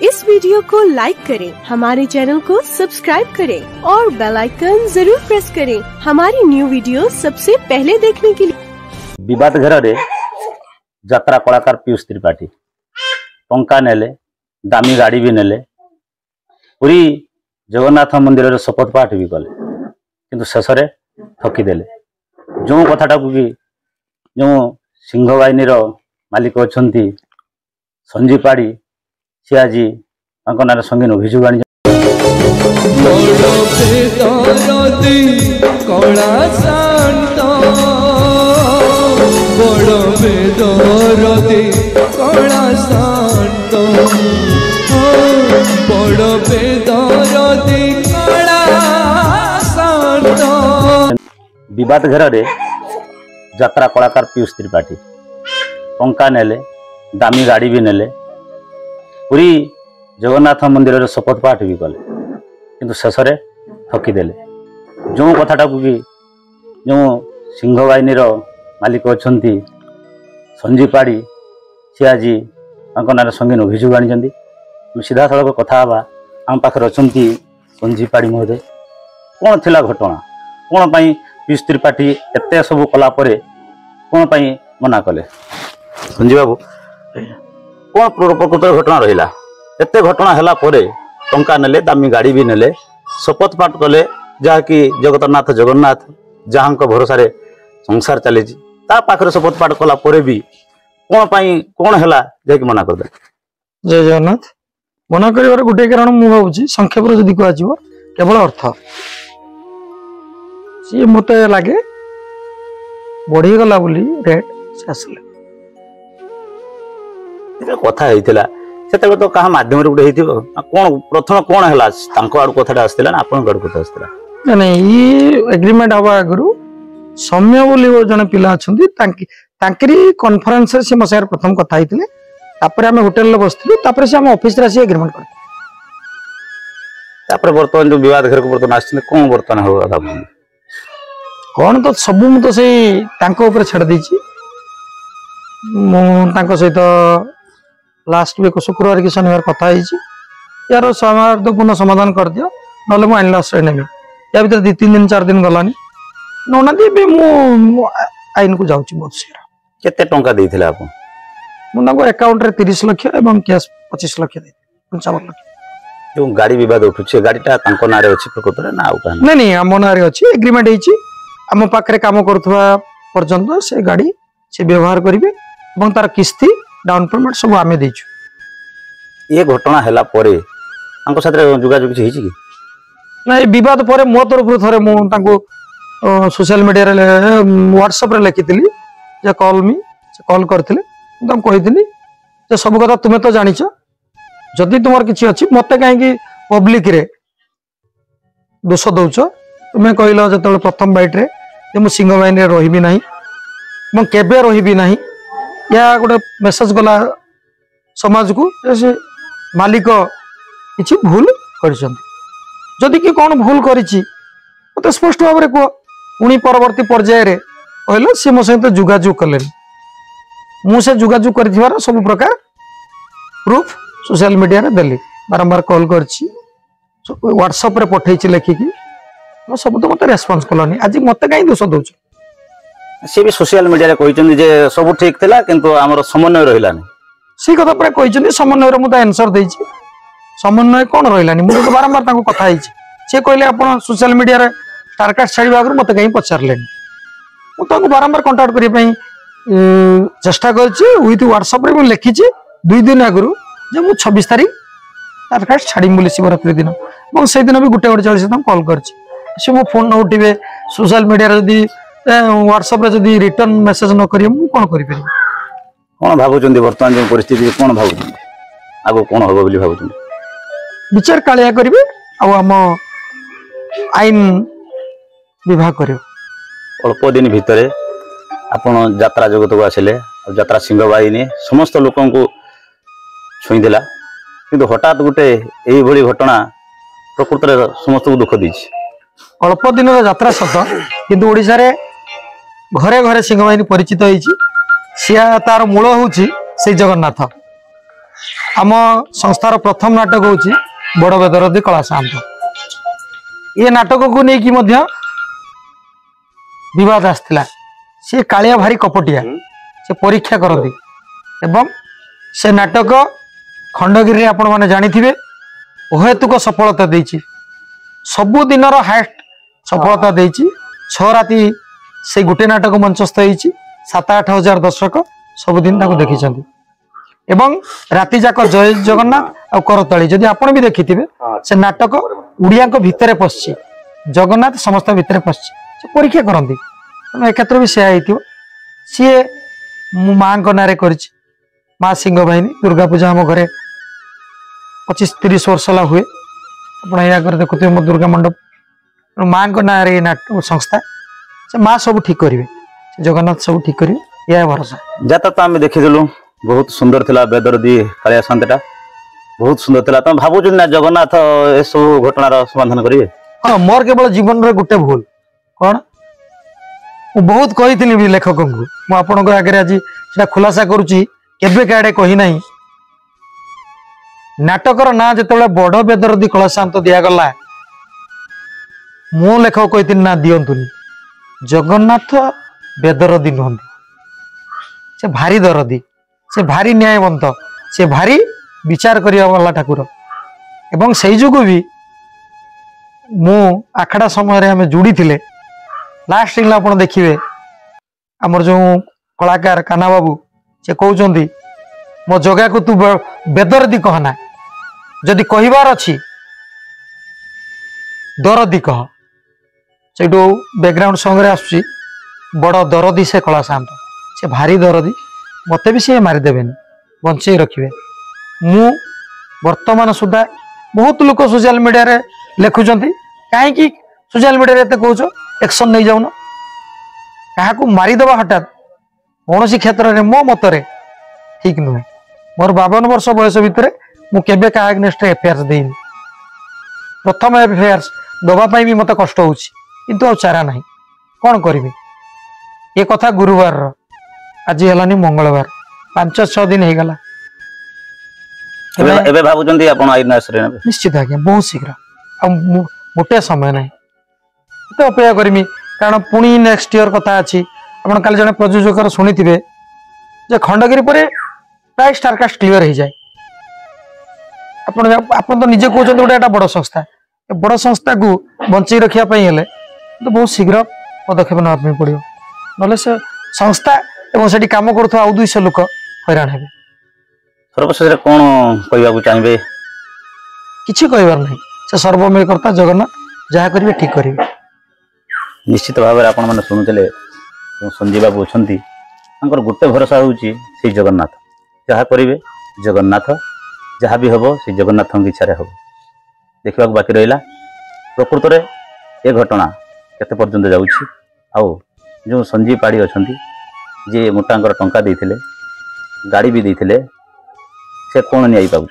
इस वीडियो को लाइक करें, हमारे चैनल को सब्सक्राइब करें और बेल आइकन जरूर प्रेस करें हमारी न्यू वीडियो सबसे पहले देखने के लिए। विवाद घर रे यात्रा कलाकार पीयूष त्रिपाठी टंका नेले, दामी गाड़ी भी नेले, पूरी जगन्नाथ मंदिर रे शपथ पाठ भी कले, किंतु शेष रे ठकीदेले। जो कथाटा को कि जो सिंह बाहिनी मालिक अच्छा संजीव पाड़ी सी आज ना संगीन अभियोग आनी विवाद घर रे यात्रा कलाकार पीयूष त्रिपाठी टंका नेले, दामी गाड़ी भी नेले, पूरी जगन्नाथ मंदिर रे शपथ पाठ भी कले, किंतु शेष रे ठकीदेले। जो कथाटा को कि जो सिंह बाहिनी मालिक अच्छा संजीव पाड़ी सी आज ना संगीन अभियोग आनी सीधा सड़क कथा आम पाखे अच्छा संजीव पाड़ी महोदय। कौन थिला घटना, कौन पाई पीयूष त्रिपाठी एत सब कलापर कौन पाई मना कले? संजीव बाबू कौन प्रकृत घटना रहा? एत घटना है टंका नेले, दामी गाड़ी भी नेले, शपथ पाठ कले, जहाँकि जगन्नाथ जगन्नाथ जहाँ भरोसा रे संसार चली पाखे शपथ पाठ कला भी कौन पाई कौन है जहाँकि मना करदे? जय जगन्नाथ। मना कर गोटे कारण मुझे भावी संक्षेप जदि कह केवल अर्थ सी मत लगे बढ़ीगला रेट से आसला कथा से तो क्या मध्यम कौन प्रथम कौन है आड़ कथा आसला ना आप कथा आसला? नहीं एग्रीमेंट हवा आगु सौम्य बोली जड़े पिला अच्छा कन्फरेन्स से मो सागर प्रथम कथा होते आम होटेल बसलु से आम ऑफिस रे एग्रीमेंट कर बर्तमान जो विवाद घर को बर्तमान आस कौन बर्तमान हो कौन तो सब मुझे से छाड़ देती सहित लास्ट वीक शुक्रवार कि शनिवार कथा यार सौहार्दपूर्ण समाधान कर दियो ना मुझे आईन आश्रय नेबी। या भर 2-3 दिन 4 दिन गलानी नौना भी मु आईन को जाऊँ बहुत शीघ्र। केते टंका देइथिले आपन? मुझे अकाउंट रे 30 लाख एवं कैश 25 लाख 55 लाख। जो गाड़ी विवाद उठुचे गाड़ीटा तांको नारे अछि प्रकृत रे ना आउटा? नहीं आम नारे अछि, एग्रीमेंट होइछि, आम पाखरे काम करथवा पर्यंत से गाड़ी से व्यवहार करिवे এবং तार किस्ती डाउन पेमेंट सब आमे देछु। ये घटना हैला परे तांको साथे जोगाजोग हिची कि नहीं? विवाद परे मो तरफ थरे मो तांको सोशल मीडिया रे व्हाट्सएप रे लिखितली जे कॉल मी से कॉल करथिले तम कहितली जे सब कथा तुमे तो जानिछ, जदि तुमर किछि अछि मते काहे कि पब्लिक रे दोष दउछ? तुमे कहिलो जतले प्रथम बाइट रे जे मु सिंह बाहिनी रे रहिबी नाही म केबे रहिबी नाही, या गोटे मेसेज गला समाज को से मालिक किसी भूल करी कौन भूल करिछि मत स्पष्ट भाव में कह। पुणी परवर्ती पर्याय कहले सी मो सहित जोगाजोग कले, मुझे जोगाजोग कर सब प्रकार प्रूफ सोशल मीडिया रे देली, बारंबार कॉल कर व्हाट्सएप रे पठे लिखिकी सब तो मत रेस्पॉन्स कलानी। आज मत कहीं दोष दौच? सी भी सोशल मीडिया रे कहिचंदी जे सब ठीक थिला किंतु हमर समन्वय रहिलानी। सी कथा पर कहिचंदी समन्वय रे मुदा आंसर देछि, समन्वय कोन रहिलानी मु तो बारंबार ताको कथा हिछि। से कहले आपण सोशल मीडिया रे टारगेट छाड़िबा आगु मते कहीं पचारलेनी, मु ताको बारंबार कांटेक्ट करि पई चेष्टा करछि। विथ व्हाट्सएप रे मु लिखिछि 2 दिन आगु जे मु 26 तारिख टारगेट छाड़िम बोली शिवरात्रि दिन, और से दिन भी 1:40 तक कॉल करछि। से मो फोन न उठिबे, सोशल मीडिया रे जदी व्हाट्सएप रे जदी रिटर्न मेसेज न करियो मु कोन करि परिबे? कोन भाबुचंदी वर्तमान जो परिस्थिति कोन भाबुचंदी आगो कोन होबो बोली भाबुचंदी? विचार कालिया करिवे आ हम आईन विभाग करियो। अल्प दिन भितरे आपण यात्रा जगत को आसिले, यात्रा सिंह बाहिनी समस्त लोकन को छुई देला, किंतु हठात गोटे एई भली घटना प्रकृत रे समस्त को दुख दैछि। अल्प दिन यात्रा सत किंतु ओडिसा रे घरे घरे सिंह बाहिनी परिचित होइछि। सिया तार मूल होउछि श्री जगन्नाथ। आम संस्थार प्रथम नाटक हूँ बड़ बेदरदी कला साहंत। ये नाटक को लेकिन विवाद आसला। सी कालिया भारी कपटिया से परीक्षा करती एवं से नाटक खंडगिरी आपण मैंने जानी अहेतुक सफलता देछि। सबुदिन हाएस्ट सफलता देछि। 6 राति से गोटे नाटक मंचस्थ होती 7-8 हजार दर्शक सबुदिन देखी एवं राति जाक जय जगन्नाथ और करताली जदि आपण भी देखिथिबे से नाटक उड़िया भितर पशि जगन्नाथ समस्त भितर पशि से परीक्षा करती एकात्र भी से सी माँ ना कर माँ सिंह बाहिनी दुर्गा पूजा आम घरे 25-30 वर्ष है हुए आप देखुए मो दुर्गा मंडप माँ ना नाटक संस्था से माँ सब ठीक करेंगे जगन्नाथ सब ठीक करेंगे यह भरोसा। जाता तो आम देखीलु बहुत सुंदर थिला बेदरदी कालिया साहंतटा बहुत सुंदर थिला। तुम भावुँ ना जगन्नाथ ए सब घटनार समाधान करेंगे? हाँ मोर केवल जीवन में गोटे भूल कौन बहुत कही भी लेखक को मुझे आपण आगे आज खुलासा करुच्ची केबे काड़े कही ना नाटकर ना जो बड़ बेदरदी कला साहंत दिगला मो लेखक कही ना दिंतुनि जगन्नाथ बेदरदी नुहति से भारी दरदी से भारी न्यायवंत से भारी विचार करिया वाला ठाकुर एवं से जो भी मु आखड़ा समय आम जोड़ी थे लास्ट आप देखिए आमर जो कलाकार काना बाबू से कहते मो जगह को तू बेदरदी कहना जदि कहबार अच्छी दरदी कह से बैकग्राउंड संगे आसुची बड़ दरदी से कला साहंत से भारी दरदी मत भी सी मारिदेवे बंचे रखिए। मु वर्तमान सुधा बहुत लोग सोशल मीडिया रे लिखुंट कहीं सोशल मीडिया रे कौच एक्शन नहीं जाऊन क्या मारिदेवा हठात कौन क्षेत्र में मो मतरे ठीक नुहे। मोर 52 वर्ष बयस भितर मुझे क्या अगेंस्ट एफआईआर देनी प्रथम एफआईआर दवापाई भी मत कष्ट होता चारा ना कौन करी ये कथा गुरुवार आज है मंगलवार 5-6 दिन हो गला निश्चित आज्ञा बहुत शीघ्र मोटे समय ना तो अपेक्षा करमी कारण पुणी नेक्स्ट ईयर कथा अच्छी आप कल जड़े प्रयोजक शुणी थे खंडगिरी पर प्राय स्टारकास्ट क्लीयर हो जाए आप तो निजे कहते गोटे बड़ संस्था बड़ संस्था को बंचे रखापी तो बहुत शीघ्र पदक्षेप नापी पड़ो ना से संस्था एवं से कम कर 200 लोक हैरान हे। सर्वशेष कौन कहना चाहिए? किसी कहबार नहीं से सर्वमय कर्ता जगन्नाथ जहाँ करेंगे ठीक करेंगे। निश्चित भाव में आपण मैंने शुणुले संजीव बाबू अच्छा गोटे भरोसा हूँ जगन्नाथ जहाँ करेंगे जगन्नाथ जहाँ भी हम से जगन्नाथ इच्छा हम देखा बाकी रहा प्रकृत में ये घटना केते पर्यंत जाऊँगी आउ जो संजीव पाड़ी अच्छा जी मोटांकर टंका देते गाड़ी भी देते से कौन नहीं पाँच